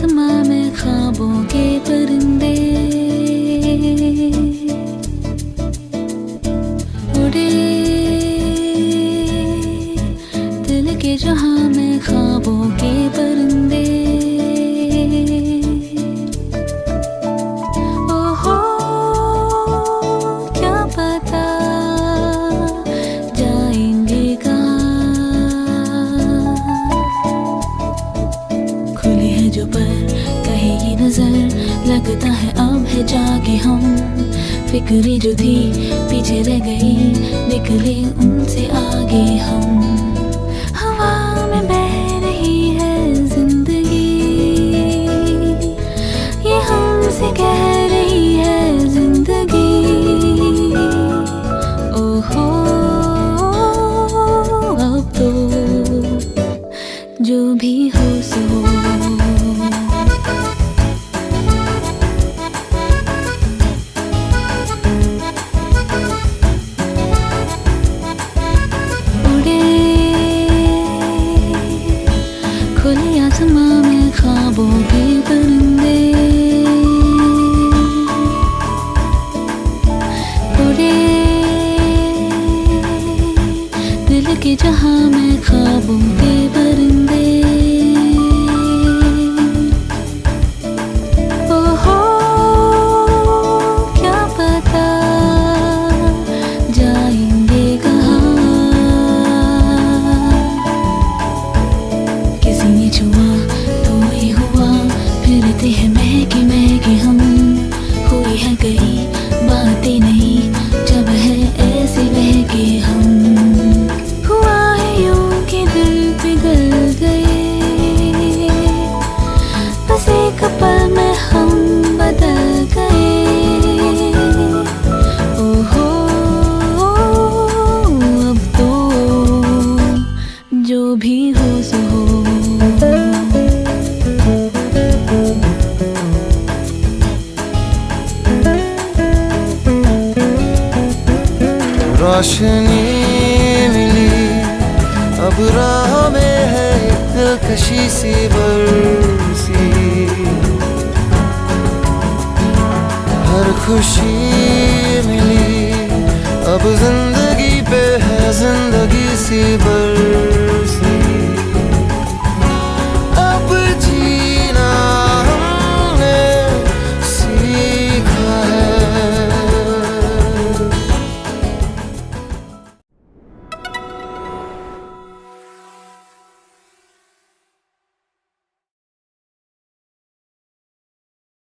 आसमां में ख्वाबों के परिंदे उड़े, दिल के जहां में ख्वाबों के परिंदे। ओहो क्या पता जाएंगे कहाँ, खुली है जो पर कहीं ये नजर, लगता है अब है जागे हम। फिक्रें जो थी पीछे रह गई, निकले उनसे आगे हम। हवा में बह रही है जिंदगी, ये हमसे कह रही है जिंदगी। ओहो अब तो जो भी हो सो खुले आसमां में ख्वाबों के परिंदे उड़े, दिल के जहां में ख्वाबों के परिंदे। ओहो क्या पता जाएंगे कहाँ, किसी ने छुआ तो ही हुआ, फिरते हैं महके महके हम। हुई है कई बातें नहीं जब है ऐसे बहके हम। हुआ है यूं कि दिल पिघल गए, बस एक पल में हम बदल गए। ओहो अब तो जो भी हो सो हो। रोशनी मिली अब राह में है दिलकशी सी बरसी, हर खुशी मिली अब जिंदगी पे है जिंदगी सी बरसी।